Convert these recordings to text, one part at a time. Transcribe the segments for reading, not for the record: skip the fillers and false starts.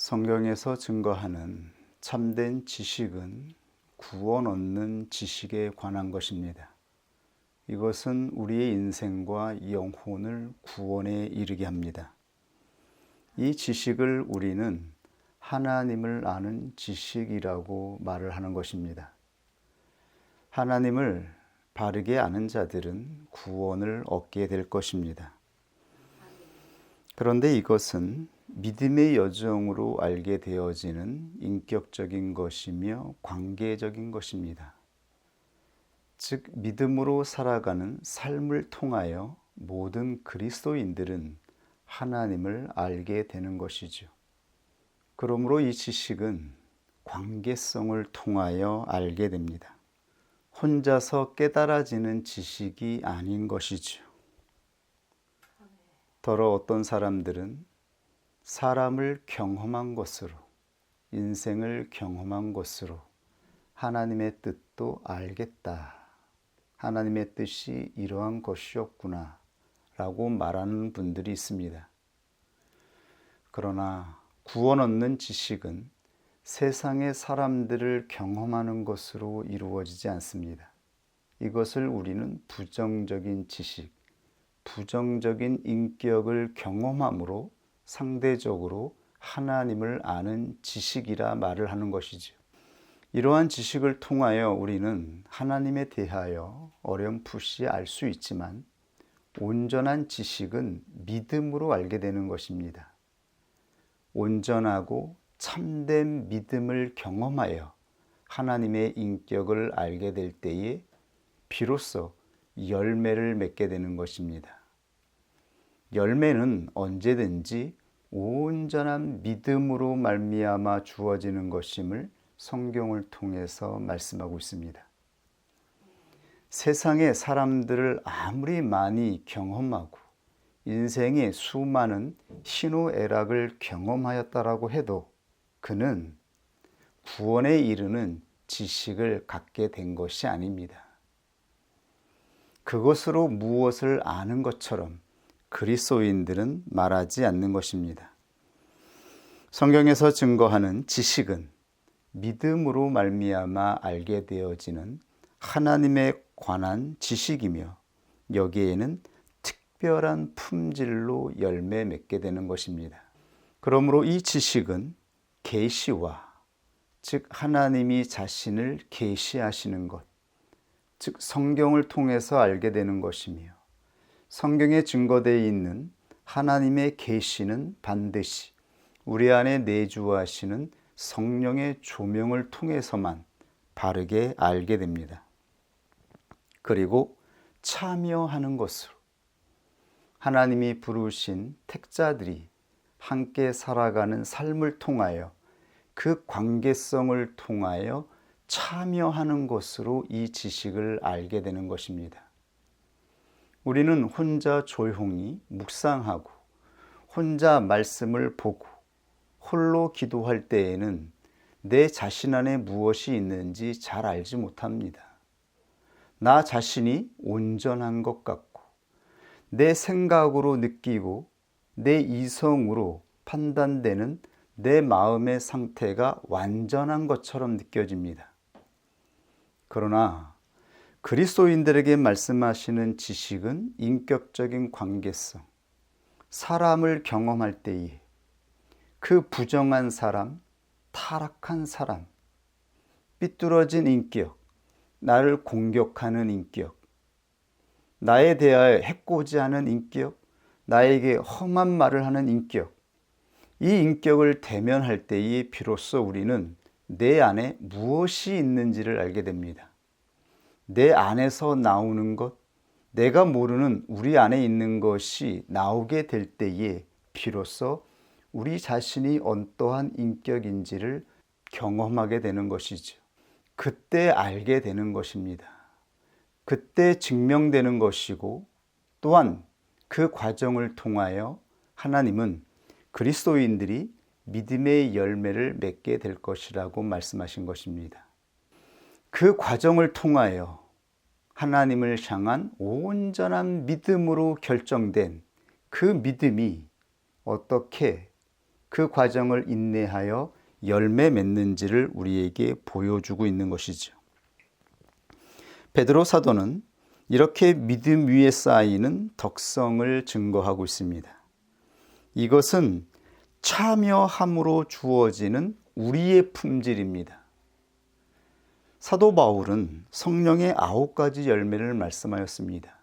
성경에서 증거하는 참된 지식은 구원 얻는 지식에 관한 것입니다. 이것은 우리의 인생과 영혼을 구원에 이르게 합니다. 이 지식을 우리는 하나님을 아는 지식이라고 말을 하는 것입니다. 하나님을 바르게 아는 자들은 구원을 얻게 될 것입니다. 그런데 이것은 믿음의 여정으로 알게 되어지는 인격적인 것이며 관계적인 것입니다. 즉, 믿음으로 살아가는 삶을 통하여 모든 그리스도인들은 하나님을 알게 되는 것이죠. 그러므로 이 지식은 관계성을 통하여 알게 됩니다. 혼자서 깨달아지는 지식이 아닌 것이죠. 더러 어떤 사람들은 사람을 경험한 것으로, 인생을 경험한 것으로 하나님의 뜻도 알겠다. 하나님의 뜻이 이러한 것이었구나 라고 말하는 분들이 있습니다. 그러나 구원 얻는 지식은 세상의 사람들을 경험하는 것으로 이루어지지 않습니다. 이것을 우리는 부정적인 지식, 부정적인 인격을 경험함으로 상대적으로 하나님을 아는 지식이라 말을 하는 것이죠. 이러한 지식을 통하여 우리는 하나님에 대하여 어렴풋이 알 수 있지만 온전한 지식은 믿음으로 알게 되는 것입니다. 온전하고 참된 믿음을 경험하여 하나님의 인격을 알게 될 때에 비로소 열매를 맺게 되는 것입니다. 열매는 언제든지 온전한 믿음으로 말미암아 주어지는 것임을 성경을 통해서 말씀하고 있습니다. 세상의 사람들을 아무리 많이 경험하고 인생의 수많은 희노애락을 경험하였다라고 해도 그는 구원에 이르는 지식을 갖게 된 것이 아닙니다. 그것으로 무엇을 아는 것처럼 그리스도인들은 말하지 않는 것입니다. 성경에서 증거하는 지식은 믿음으로 말미암아 알게 되어지는 하나님에 관한 지식이며 여기에는 특별한 품질로 열매 맺게 되는 것입니다. 그러므로 이 지식은 계시와, 즉 하나님이 자신을 계시하시는 것, 즉 성경을 통해서 알게 되는 것이며 성경에 증거되어 있는 하나님의 계시는 반드시 우리 안에 내주하시는 성령의 조명을 통해서만 바르게 알게 됩니다. 그리고 참여하는 것으로 하나님이 부르신 택자들이 함께 살아가는 삶을 통하여 그 관계성을 통하여 참여하는 것으로 이 지식을 알게 되는 것입니다. 우리는 혼자 조용히 묵상하고 혼자 말씀을 보고 홀로 기도할 때에는 내 자신 안에 무엇이 있는지 잘 알지 못합니다. 나 자신이 온전한 것 같고 내 생각으로 느끼고 내 이성으로 판단되는 내 마음의 상태가 완전한 것처럼 느껴집니다. 그러나 그리스도인들에게 말씀하시는 지식은 인격적인 관계성, 사람을 경험할 때에 그 부정한 사람, 타락한 사람, 삐뚤어진 인격, 나를 공격하는 인격, 나에 대하여 해코지하는 인격, 나에게 험한 말을 하는 인격, 이 인격을 대면할 때에 비로소 우리는 내 안에 무엇이 있는지를 알게 됩니다. 내 안에서 나오는 것, 내가 모르는 우리 안에 있는 것이 나오게 될 때에 비로소 우리 자신이 어떠한 인격인지를 경험하게 되는 것이죠. 그때 알게 되는 것입니다. 그때 증명되는 것이고 또한 그 과정을 통하여 하나님은 그리스도인들이 믿음의 열매를 맺게 될 것이라고 말씀하신 것입니다. 그 과정을 통하여 하나님을 향한 온전한 믿음으로 결정된 그 믿음이 어떻게 그 과정을 인내하여 열매 맺는지를 우리에게 보여주고 있는 것이죠. 베드로 사도는 이렇게 믿음 위에 쌓이는 덕성을 증거하고 있습니다. 이것은 참여함으로 주어지는 우리의 품질입니다. 사도 바울은 성령의 9가지 열매를 말씀하였습니다.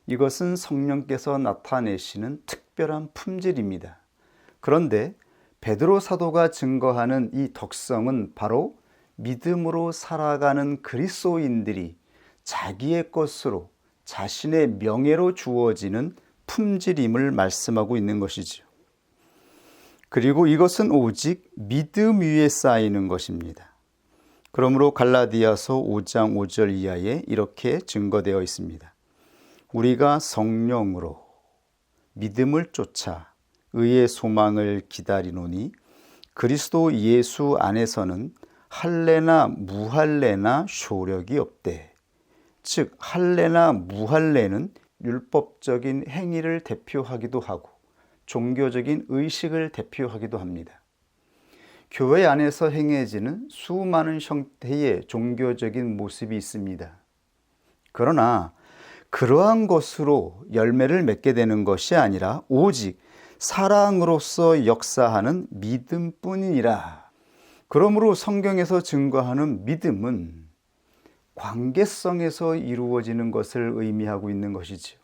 이것은 성령께서 나타내시는 특별한 품질입니다. 그런데 베드로 사도가 증거하는 이 덕성은 바로 믿음으로 살아가는 그리스도인들이 자기의 것으로 자신의 명예로 주어지는 품질임을 말씀하고 있는 것이죠. 그리고 이것은 오직 믿음 위에 쌓이는 것입니다. 그러므로 갈라디아서 5장 5절 이하에 이렇게 증거되어 있습니다. 우리가 성령으로 믿음을 쫓아 의의 소망을 기다리노니 그리스도 예수 안에서는 할례나 무할례나 쇼력이 없대. 즉 할례나 무할례는 율법적인 행위를 대표하기도 하고 종교적인 의식을 대표하기도 합니다. 교회 안에서 행해지는 수많은 형태의 종교적인 모습이 있습니다. 그러나 그러한 것으로 열매를 맺게 되는 것이 아니라 오직 사랑으로서 역사하는 믿음뿐이니라. 그러므로 성경에서 증거하는 믿음은 관계성에서 이루어지는 것을 의미하고 있는 것이지요.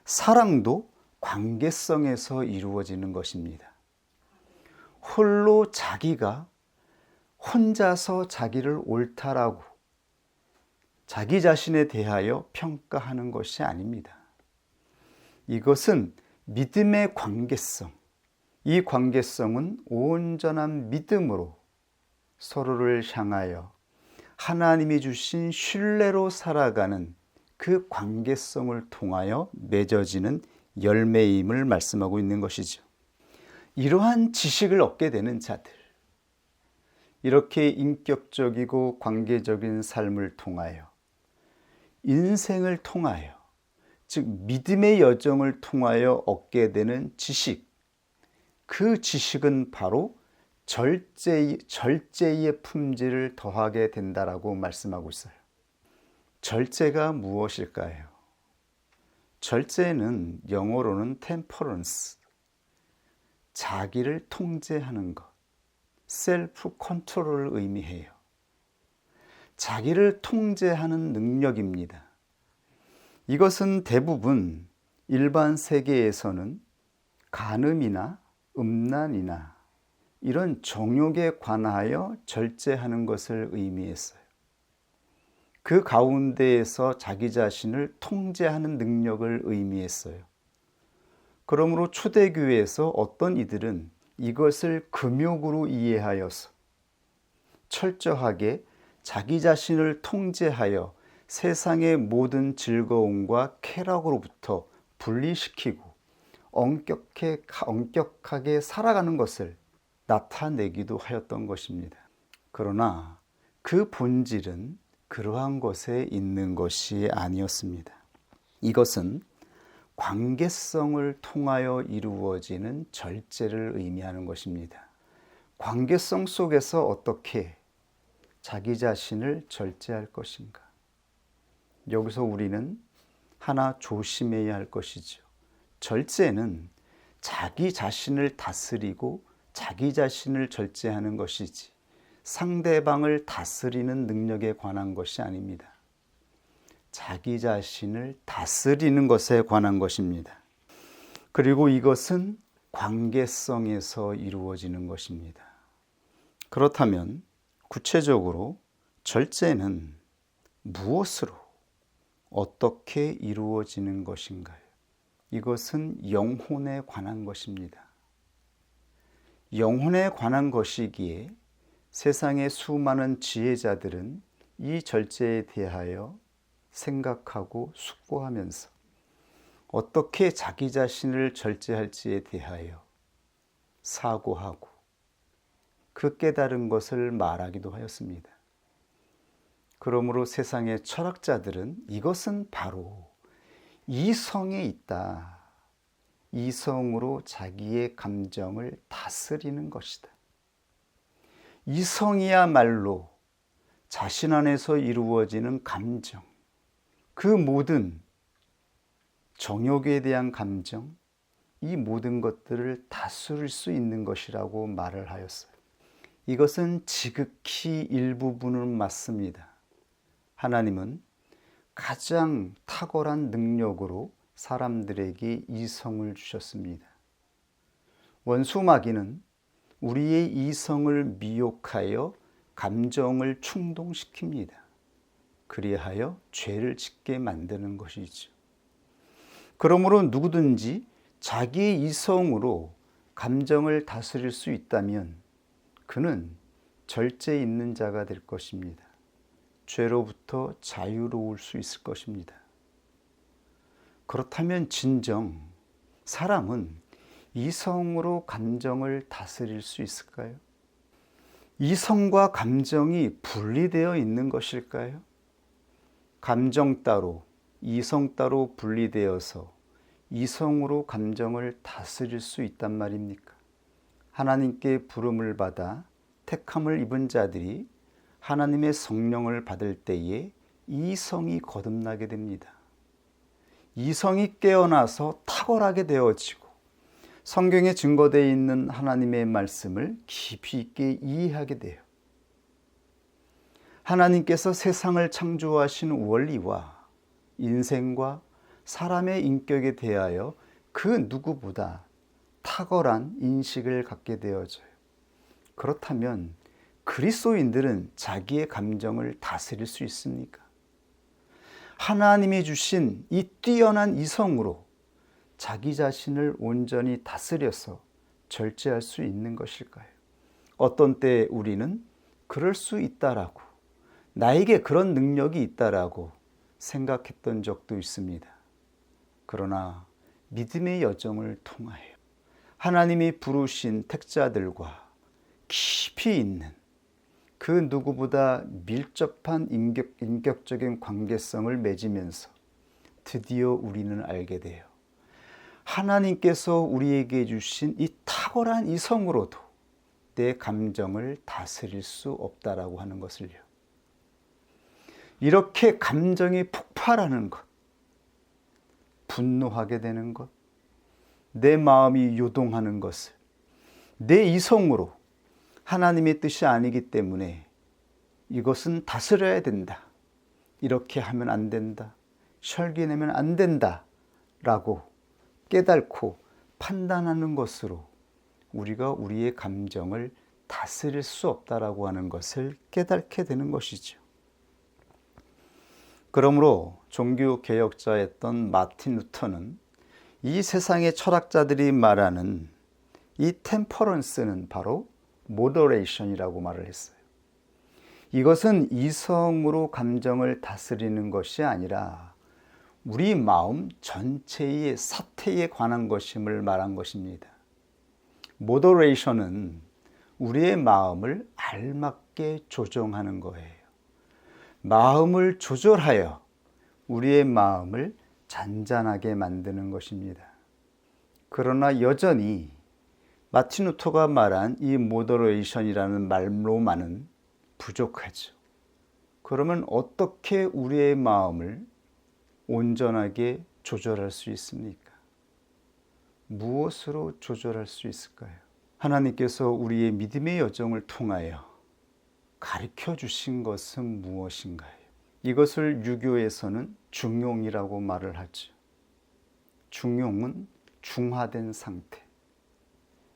사랑도 관계성에서 이루어지는 것입니다. 홀로 자기가 혼자서 자기를 옳다라고 자기 자신에 대하여 평가하는 것이 아닙니다. 이것은 믿음의 관계성, 이 관계성은 온전한 믿음으로 서로를 향하여 하나님이 주신 신뢰로 살아가는 그 관계성을 통하여 맺어지는 열매임을 말씀하고 있는 것이죠. 이러한 지식을 얻게 되는 자들, 이렇게 인격적이고 관계적인 삶을 통하여 인생을 통하여 즉 믿음의 여정을 통하여 얻게 되는 지식, 그 지식은 바로 절제의 품질을 더하게 된다라고 말씀하고 있어요. 절제가 무엇일까요? 절제는 영어로는 temperance, 자기를 통제하는 것, 셀프 컨트롤을 의미해요. 자기를 통제하는 능력입니다. 이것은 대부분 일반 세계에서는 간음이나 음란이나 이런 정욕에 관하여 절제하는 것을 의미했어요. 그 가운데에서 자기 자신을 통제하는 능력을 의미했어요. 그러므로 초대교회에서 어떤 이들은 이것을 금욕으로 이해하여서 철저하게 자기 자신을 통제하여 세상의 모든 즐거움과 쾌락으로부터 분리시키고 엄격하게 살아가는 것을 나타내기도 하였던 것입니다. 그러나 그 본질은 그러한 것에 있는 것이 아니었습니다. 이것은 관계성을 통하여 이루어지는 절제를 의미하는 것입니다. 관계성 속에서 어떻게 자기 자신을 절제할 것인가? 여기서 우리는 하나 조심해야 할 것이죠. 절제는 자기 자신을 다스리고 자기 자신을 절제하는 것이지 상대방을 다스리는 능력에 관한 것이 아닙니다. 자기 자신을 다스리는 것에 관한 것입니다. 그리고 이것은 관계성에서 이루어지는 것입니다. 그렇다면 구체적으로 절제는 무엇으로 어떻게 이루어지는 것인가요? 이것은 영혼에 관한 것입니다. 영혼에 관한 것이기에 세상의 수많은 지혜자들은 이 절제에 대하여 생각하고 숙고하면서 어떻게 자기 자신을 절제할지에 대하여 사고하고 그 깨달은 것을 말하기도 하였습니다. 그러므로 세상의 철학자들은 이것은 바로 이성에 있다, 이성으로 자기의 감정을 다스리는 것이다. 이성이야말로 자신 안에서 이루어지는 감정, 그 모든 정욕에 대한 감정, 이 모든 것들을 다스릴 수 있는 것이라고 말을 하였어요. 이것은 지극히 일부분은 맞습니다. 하나님은 가장 탁월한 능력으로 사람들에게 이성을 주셨습니다. 원수 마귀는 우리의 이성을 미혹하여 감정을 충동시킵니다. 그리하여 죄를 짓게 만드는 것이죠. 그러므로 누구든지 자기의 이성으로 감정을 다스릴 수 있다면 그는 절제 있는 자가 될 것입니다. 죄로부터 자유로울 수 있을 것입니다. 그렇다면 진정 사람은 이성으로 감정을 다스릴 수 있을까요? 이성과 감정이 분리되어 있는 것일까요? 감정 따로, 이성 따로 분리되어서 이성으로 감정을 다스릴 수 있단 말입니까? 하나님께 부름을 받아 택함을 입은 자들이 하나님의 성령을 받을 때에 이성이 거듭나게 됩니다. 이성이 깨어나서 탁월하게 되어지고 성경에 증거되어 있는 하나님의 말씀을 깊이 있게 이해하게 돼요. 하나님께서 세상을 창조하신 원리와 인생과 사람의 인격에 대하여 그 누구보다 탁월한 인식을 갖게 되어져요. 그렇다면 그리스도인들은 자기의 감정을 다스릴 수 있습니까? 하나님이 주신 이 뛰어난 이성으로 자기 자신을 온전히 다스려서 절제할 수 있는 것일까요? 어떤 때 우리는 그럴 수 있다라고, 나에게 그런 능력이 있다라고 생각했던 적도 있습니다. 그러나 믿음의 여정을 통하여 하나님이 부르신 택자들과 깊이 있는 그 누구보다 밀접한 인격적인 관계성을 맺으면서 드디어 우리는 알게 돼요. 하나님께서 우리에게 주신 이 탁월한 이성으로도 내 감정을 다스릴 수 없다라고 하는 것을요. 이렇게 감정이 폭발하는 것, 분노하게 되는 것, 내 마음이 요동하는 것을 내 이성으로 하나님의 뜻이 아니기 때문에 이것은 다스려야 된다. 이렇게 하면 안 된다. 설계내면 안 된다. 라고 깨닫고 판단하는 것으로 우리가 우리의 감정을 다스릴 수 없다라고 하는 것을 깨닫게 되는 것이죠. 그러므로 종교개혁자였던 마틴 루터는 이 세상의 철학자들이 말하는 이 템퍼런스는 바로 모더레이션이라고 말을 했어요. 이것은 이성으로 감정을 다스리는 것이 아니라 우리 마음 전체의 사태에 관한 것임을 말한 것입니다. 모더레이션은 우리의 마음을 알맞게 조정하는 거예요. 마음을 조절하여 우리의 마음을 잔잔하게 만드는 것입니다. 그러나 여전히 마틴 루터가 말한 이 모더레이션이라는 말로만은 부족하죠. 그러면 어떻게 우리의 마음을 온전하게 조절할 수 있습니까? 무엇으로 조절할 수 있을까요? 하나님께서 우리의 믿음의 여정을 통하여 가르쳐 주신 것은 무엇인가요? 이것을 유교에서는 중용이라고 말을 하죠. 중용은 중화된 상태.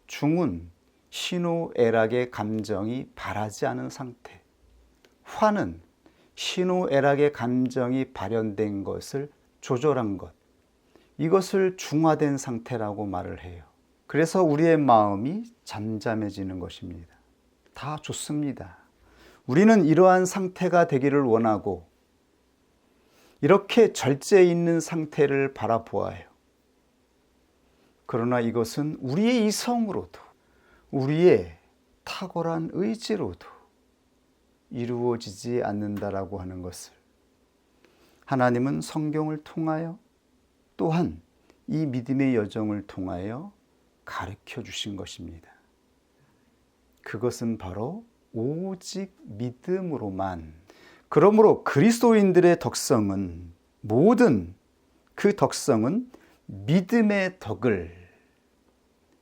중은 희노애락의 감정이 바라지 않은 상태. 화는 희노애락의 감정이 발현된 것을 조절한 것. 이것을 중화된 상태라고 말을 해요. 그래서 우리의 마음이 잠잠해지는 것입니다. 다 좋습니다. 우리는 이러한 상태가 되기를 원하고 이렇게 절제 있는 상태를 바라보아요. 그러나 이것은 우리의 이성으로도 우리의 탁월한 의지로도 이루어지지 않는다라고 하는 것을 하나님은 성경을 통하여 또한 이 믿음의 여정을 통하여 가르쳐 주신 것입니다. 그것은 바로 오직 믿음으로만. 그러므로 그리스도인들의 덕성은, 모든 그 덕성은 믿음의 덕을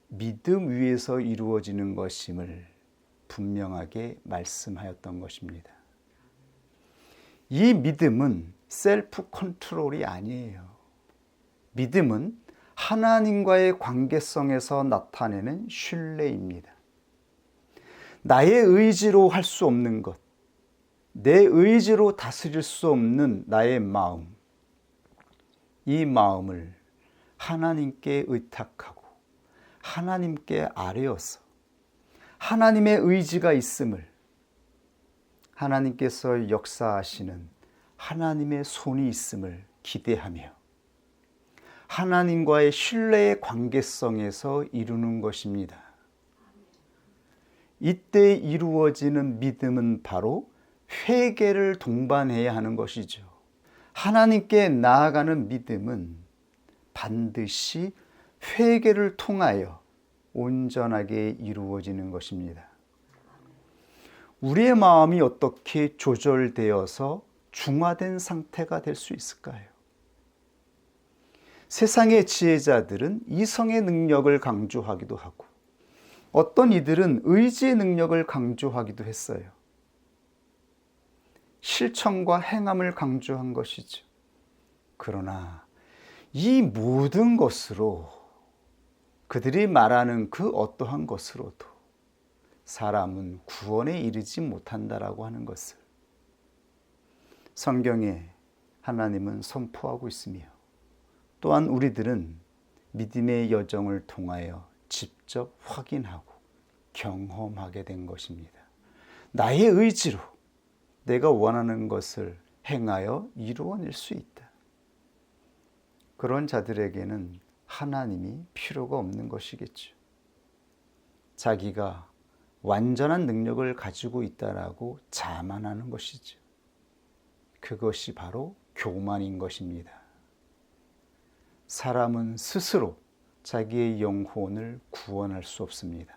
믿음 위에서 이루어지는 것임을 분명하게 말씀하였던 것입니다. 이 믿음은 셀프 컨트롤이 아니에요. 믿음은 하나님과의 관계성에서 나타내는 신뢰입니다. 나의 의지로 할 수 없는 것, 내 의지로 다스릴 수 없는 나의 마음, 이 마음을 하나님께 의탁하고 하나님께 아뢰어서 하나님의 의지가 있음을, 하나님께서 역사하시는 하나님의 손이 있음을 기대하며 하나님과의 신뢰의 관계성에서 이루는 것입니다. 이때 이루어지는 믿음은 바로 회개를 동반해야 하는 것이죠. 하나님께 나아가는 믿음은 반드시 회개를 통하여 온전하게 이루어지는 것입니다. 우리의 마음이 어떻게 조절되어서 중화된 상태가 될 수 있을까요? 세상의 지혜자들은 이성의 능력을 강조하기도 하고 어떤 이들은 의지의 능력을 강조하기도 했어요. 실천과 행함을 강조한 것이죠. 그러나 이 모든 것으로, 그들이 말하는 그 어떠한 것으로도 사람은 구원에 이르지 못한다라고 하는 것을 성경에 하나님은 선포하고 있으며, 또한 우리들은 믿음의 여정을 통하여 직접 확인하고 경험하게 된 것입니다. 나의 의지로 내가 원하는 것을 행하여 이루어낼 수 있다. 그런 자들에게는 하나님이 필요가 없는 것이겠죠. 자기가 완전한 능력을 가지고 있다라고 자만하는 것이죠. 그것이 바로 교만인 것입니다. 사람은 스스로 자기의 영혼을 구원할 수 없습니다.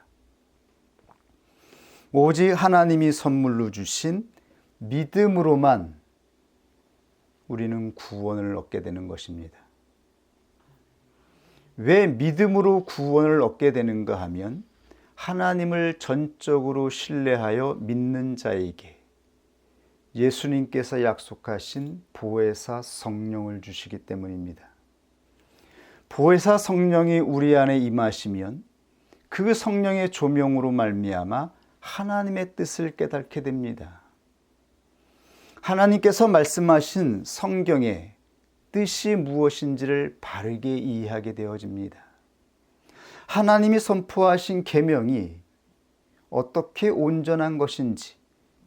오직 하나님이 선물로 주신 믿음으로만 우리는 구원을 얻게 되는 것입니다. 왜 믿음으로 구원을 얻게 되는가 하면 하나님을 전적으로 신뢰하여 믿는 자에게 예수님께서 약속하신 보혜사 성령을 주시기 때문입니다. 보혜사 성령이 우리 안에 임하시면 그 성령의 조명으로 말미암아 하나님의 뜻을 깨닫게 됩니다. 하나님께서 말씀하신 성경의 뜻이 무엇인지를 바르게 이해하게 되어집니다. 하나님이 선포하신 계명이 어떻게 온전한 것인지,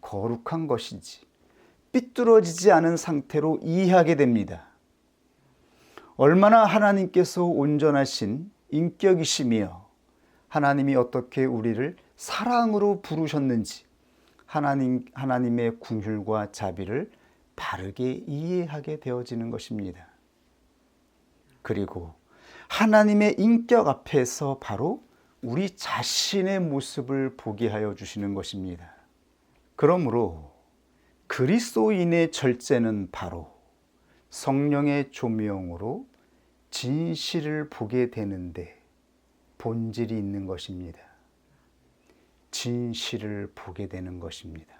거룩한 것인지 삐뚤어지지 않은 상태로 이해하게 됩니다. 얼마나 하나님께서 온전하신 인격이시며 하나님이 어떻게 우리를 사랑으로 부르셨는지 하나님의 긍휼과 자비를 바르게 이해하게 되어지는 것입니다. 그리고 하나님의 인격 앞에서 바로 우리 자신의 모습을 보게 하여 주시는 것입니다. 그러므로 그리스도인의 절제는 바로 성령의 조명으로 진실을 보게 되는데 본질이 있는 것입니다. 진실을 보게 되는 것입니다.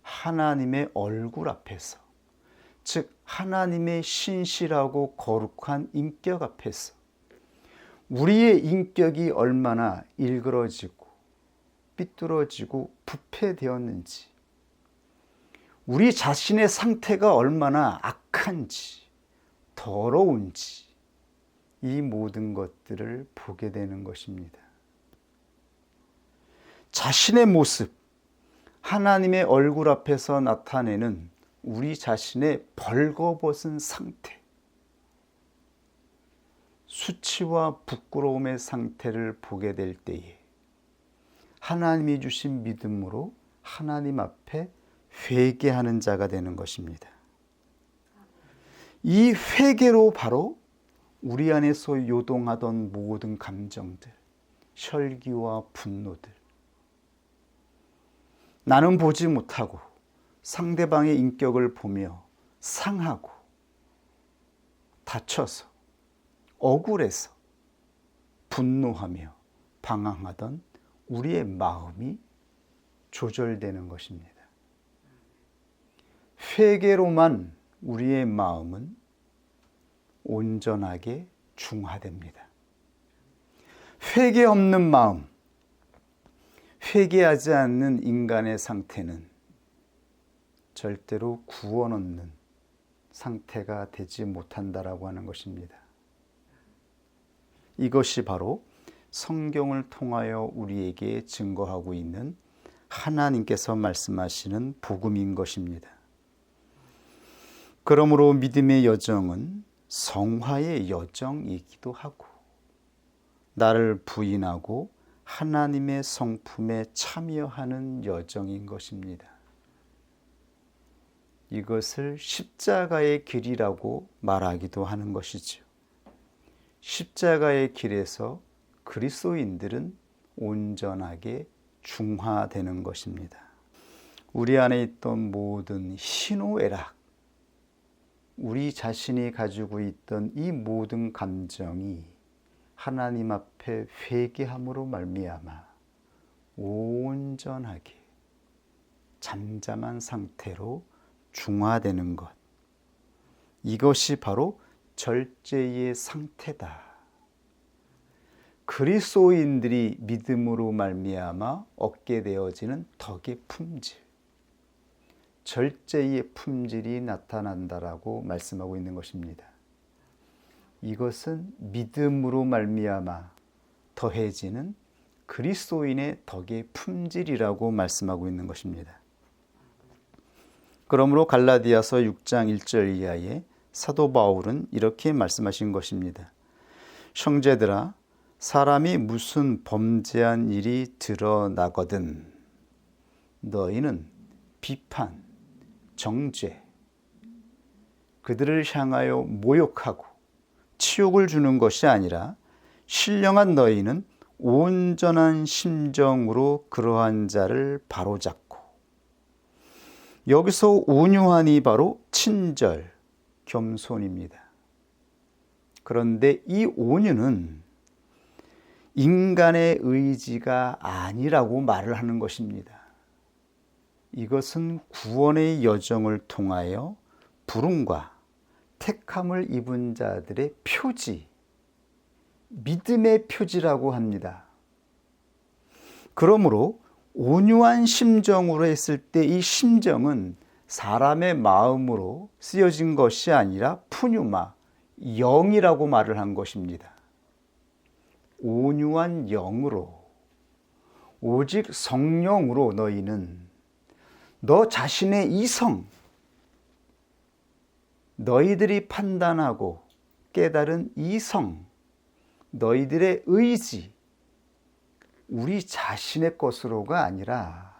하나님의 얼굴 앞에서, 즉 하나님의 신실하고 거룩한 인격 앞에서 우리의 인격이 얼마나 일그러지고 삐뚤어지고 부패되었는지, 우리 자신의 상태가 얼마나 악한지, 더러운지, 이 모든 것들을 보게 되는 것입니다. 자신의 모습, 하나님의 얼굴 앞에서 나타내는 우리 자신의 벌거벗은 상태, 수치와 부끄러움의 상태를 보게 될 때에 하나님이 주신 믿음으로 하나님 앞에 회개하는 자가 되는 것입니다. 이 회개로 바로 우리 안에서 요동하던 모든 감정들, 혈기와 분노들, 나는 보지 못하고 상대방의 인격을 보며 상하고 다쳐서 억울해서 분노하며 방황하던 우리의 마음이 조절되는 것입니다. 회개로만 우리의 마음은 온전하게 중화됩니다. 회개 없는 마음, 회개하지 않는 인간의 상태는 절대로 구원 얻는 상태가 되지 못한다라고 하는 것입니다. 이것이 바로 성경을 통하여 우리에게 증거하고 있는 하나님께서 말씀하시는 복음인 것입니다. 그러므로 믿음의 여정은 성화의 여정이기도 하고 나를 부인하고 하나님의 성품에 참여하는 여정인 것입니다. 이것을 십자가의 길이라고 말하기도 하는 것이죠. 십자가의 길에서 그리스도인들은 온전하게 중화되는 것입니다. 우리 안에 있던 모든 희노애락, 우리 자신이 가지고 있던 이 모든 감정이 하나님 앞에 회개함으로 말미암아 온전하게 잠잠한 상태로 중화되는 것, 이것이 바로 절제의 상태다. 그리스도인들이 믿음으로 말미암아 얻게 되어지는 덕의 품질, 절제의 품질이 나타난다라고 말씀하고 있는 것입니다. 이것은 믿음으로 말미암아 더해지는 그리스도인의 덕의 품질이라고 말씀하고 있는 것입니다. 그러므로 갈라디아서 6장 1절 이하에 사도 바울은 이렇게 말씀하신 것입니다. 형제들아, 사람이 무슨 범죄한 일이 드러나거든 너희는 비판, 정죄, 그들을 향하여 모욕하고 치욕을 주는 것이 아니라 신령한 너희는 온전한 심정으로 그러한 자를 바로잡고, 여기서 온유한이 바로 친절, 겸손입니다. 그런데 이 온유는 인간의 의지가 아니라고 말을 하는 것입니다. 이것은 구원의 여정을 통하여 부름과 택함을 입은 자들의 표지, 믿음의 표지라고 합니다. 그러므로 온유한 심정으로 했을 때 이 심정은 사람의 마음으로 쓰여진 것이 아니라 푸뉴마, 영이라고 말을 한 것입니다. 온유한 영으로, 오직 성령으로 너희는 너 자신의 이성, 너희들이 판단하고 깨달은 이성, 너희들의 의지, 우리 자신의 것으로가 아니라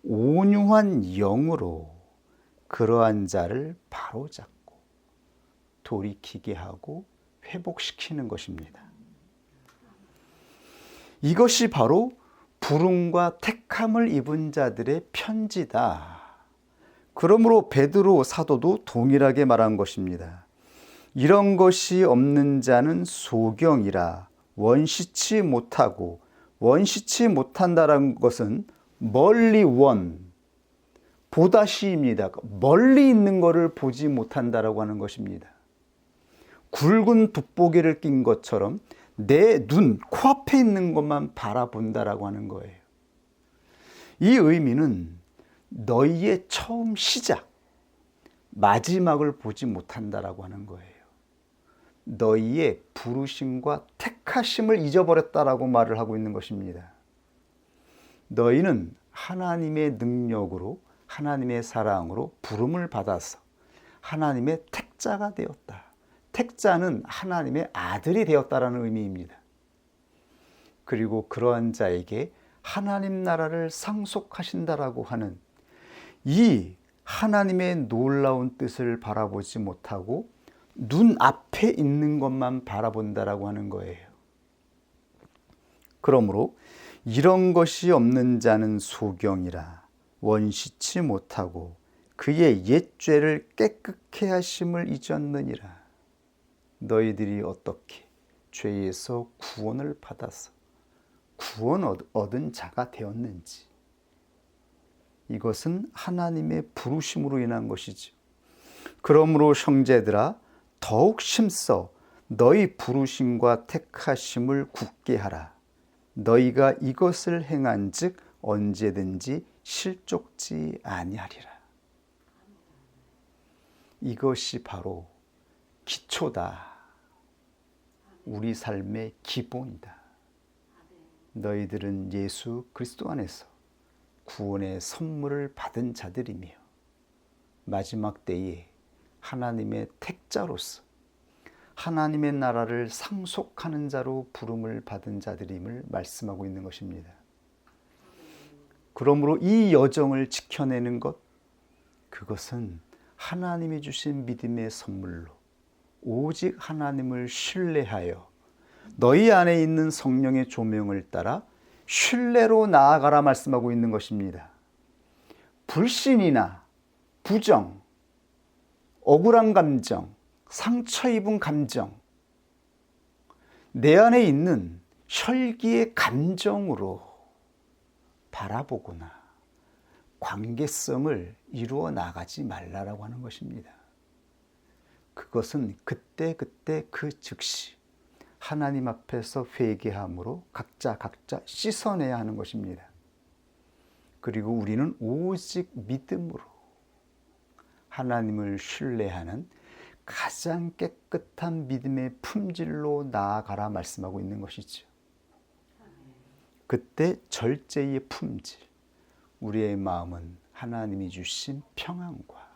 온유한 영으로 그러한 자를 바로잡고 돌이키게 하고 회복시키는 것입니다. 이것이 바로 부름과 택함을 입은 자들의 편지다. 그러므로 베드로 사도도 동일하게 말한 것입니다. 이런 것이 없는 자는 소경이라 원시치 못하고, 원시치 못한다는 것은 멀리 원, 보다시입니다. 멀리 있는 것을 보지 못한다라고 하는 것입니다. 굵은 돋보기를 낀 것처럼 내 눈, 코앞에 있는 것만 바라본다라고 하는 거예요. 이 의미는 너희의 처음 시작, 마지막을 보지 못한다라고 하는 거예요. 너희의 부르심과 택하심을 잊어버렸다라고 말을 하고 있는 것입니다. 너희는 하나님의 능력으로, 하나님의 사랑으로 부름을 받아서 하나님의 택자가 되었다. 택자는 하나님의 아들이 되었다라는 의미입니다. 그리고 그러한 자에게 하나님 나라를 상속하신다라고 하는 이 하나님의 놀라운 뜻을 바라보지 못하고 눈앞에 있는 것만 바라본다라고 하는 거예요. 그러므로 이런 것이 없는 자는 소경이라 원시치 못하고 그의 옛 죄를 깨끗게 하심을 잊었느니라. 너희들이 어떻게 죄에서 구원을 받아서 구원 얻은 자가 되었는지, 이것은 하나님의 부르심으로 인한 것이죠. 그러므로 형제들아 더욱 힘써 너희 부르심과 택하심을 굳게 하라. 너희가 이것을 행한즉 언제든지 실족지 아니하리라. 이것이 바로 기초다. 우리 삶의 기본이다. 너희들은 예수 그리스도 안에서 구원의 선물을 받은 자들이며 마지막 때에 하나님의 택자로서 하나님의 나라를 상속하는 자로 부름을 받은 자들임을 말씀하고 있는 것입니다. 그러므로 이 여정을 지켜내는 것, 그것은 하나님이 주신 믿음의 선물로 오직 하나님을 신뢰하여 너희 안에 있는 성령의 조명을 따라 신뢰로 나아가라 말씀하고 있는 것입니다. 불신이나 부정, 억울한 감정, 상처 입은 감정, 내 안에 있는 혈기의 감정으로 바라보거나 관계성을 이루어 나가지 말라라고 하는 것입니다. 그것은 그때 그 즉시 하나님 앞에서 회개함으로 각자 씻어내야 하는 것입니다. 그리고 우리는 오직 믿음으로 하나님을 신뢰하는 가장 깨끗한 믿음의 품질로 나아가라 말씀하고 있는 것이죠. 그때 절제의 품질, 우리의 마음은 하나님이 주신 평안과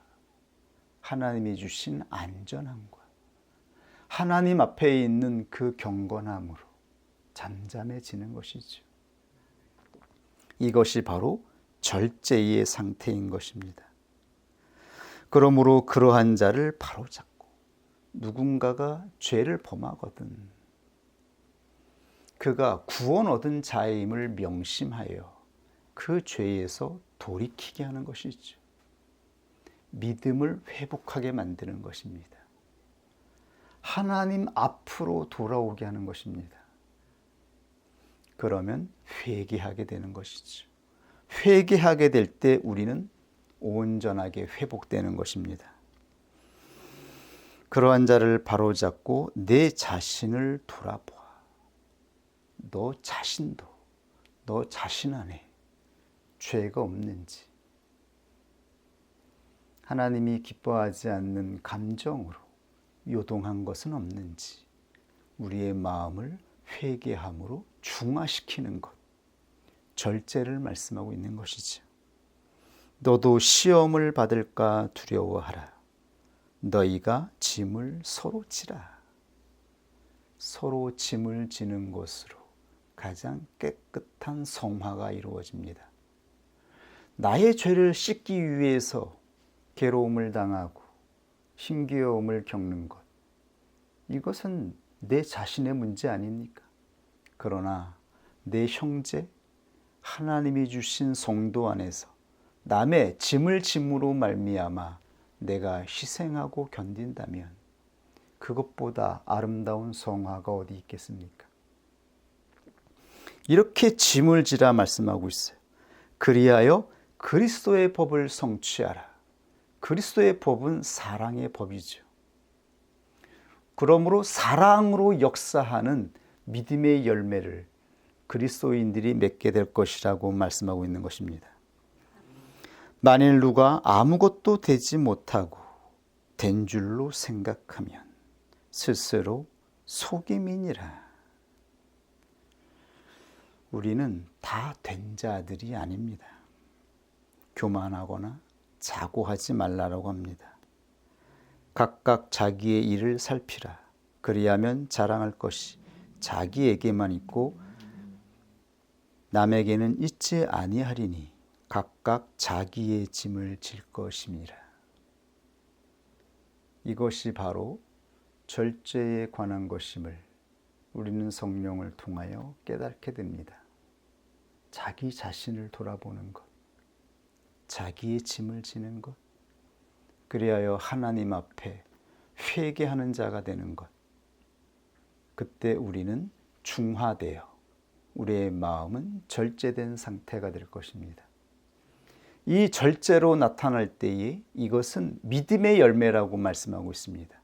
하나님이 주신 안전함과 하나님 앞에 있는 그 경건함으로 잠잠해지는 것이죠. 이것이 바로 절제의 상태인 것입니다. 그러므로 그러한 자를 바로잡고, 누군가가 죄를 범하거든 그가 구원 얻은 자임을 명심하여 그 죄에서 돌이키게 하는 것이죠. 믿음을 회복하게 만드는 것입니다. 하나님 앞으로 돌아오게 하는 것입니다. 그러면 회개하게 되는 것이죠. 회개하게 될 때 우리는 온전하게 회복되는 것입니다. 그러한 자를 바로잡고 내 자신을 돌아보아. 너 자신도, 너 자신 안에 죄가 없는지, 하나님이 기뻐하지 않는 감정으로 요동한 것은 없는지, 우리의 마음을 회개함으로 중화시키는 것, 절제를 말씀하고 있는 것이죠. 너도 시험을 받을까 두려워하라. 너희가 짐을 서로 지라. 서로 짐을 지는 것으로 가장 깨끗한 성화가 이루어집니다. 나의 죄를 씻기 위해서 괴로움을 당하고 힘겨움을 겪는 것, 이것은 내 자신의 문제 아닙니까? 그러나 내 형제, 하나님이 주신 성도 안에서 남의 짐을 짐으로 말미암아 내가 희생하고 견딘다면 그것보다 아름다운 성화가 어디 있겠습니까? 이렇게 짐을 지라 말씀하고 있어요. 그리하여 그리스도의 법을 성취하라. 그리스도의 법은 사랑의 법이죠. 그러므로 사랑으로 역사하는 믿음의 열매를 그리스도인들이 맺게 될 것이라고 말씀하고 있는 것입니다. 만일 누가 아무것도 되지 못하고 된 줄로 생각하면 스스로 속임이니라. 우리는 다 된 자들이 아닙니다. 교만하거나 자고하지 말라고 합니다. 각각 자기의 일을 살피라. 그리하면 자랑할 것이 자기에게만 있고 남에게는 있지 아니하리니 각각 자기의 짐을 질 것임이라. 이것이 바로 절제에 관한 것임을 우리는 성령을 통하여 깨닫게 됩니다. 자기 자신을 돌아보는 것, 자기의 짐을 지는 것, 그리하여 하나님 앞에 회개하는 자가 되는 것. 그때 우리는 중화되어 우리의 마음은 절제된 상태가 될 것입니다. 이 절제로 나타날 때에 이것은 믿음의 열매라고 말씀하고 있습니다.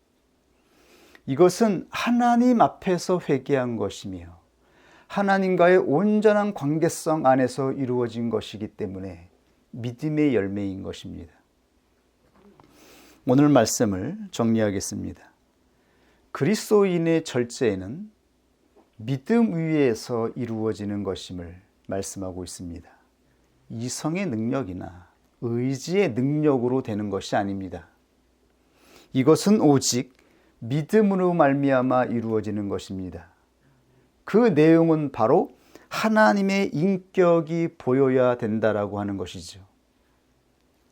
이것은 하나님 앞에서 회개한 것이며 하나님과의 온전한 관계성 안에서 이루어진 것이기 때문에 믿음의 열매인 것입니다. 오늘 말씀을 정리하겠습니다. 그리스도인의 절제는 믿음 위에서 이루어지는 것임을 말씀하고 있습니다. 이성의 능력이나 의지의 능력으로 되는 것이 아닙니다. 이것은 오직 믿음으로 말미암아 이루어지는 것입니다. 그 내용은 바로 하나님의 인격이 보여야 된다라고 하는 것이죠.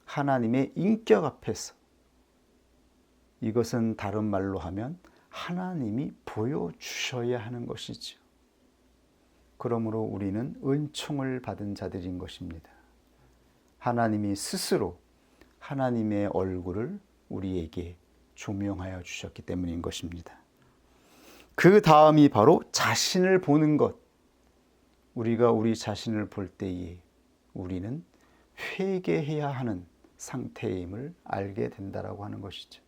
하나님의 인격 앞에서, 이것은 다른 말로 하면 하나님이 보여주셔야 하는 것이죠. 그러므로 우리는 은총을 받은 자들인 것입니다. 하나님이 스스로 하나님의 얼굴을 우리에게 조명하여 주셨기 때문인 것입니다. 그 다음이 바로 자신을 보는 것. 우리가 우리 자신을 볼 때에 우리는 회개해야 하는 상태임을 알게 된다라고 하는 것이죠.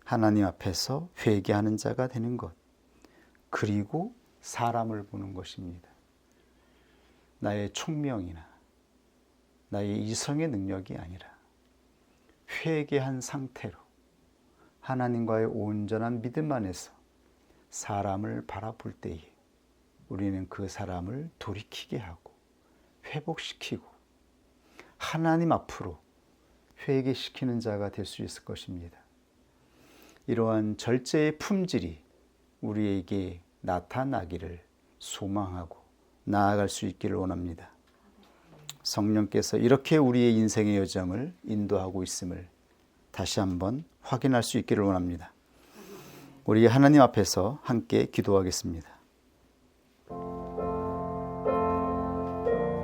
하나님 앞에서 회개하는 자가 되는 것. 그리고 사람을 보는 것입니다. 나의 총명이나 나의 이성의 능력이 아니라 회개한 상태로 하나님과의 온전한 믿음 안에서 사람을 바라볼 때에 우리는 그 사람을 돌이키게 하고 회복시키고 하나님 앞으로 회개시키는 자가 될 수 있을 것입니다. 이러한 절제의 품질이 우리에게 나타나기를 소망하고 나아갈 수 있기를 원합니다. 성령께서 이렇게 우리의 인생의 여정을 인도하고 있음을 다시 한번 확인할 수 있기를 원합니다. 우리 하나님 앞에서 함께 기도하겠습니다.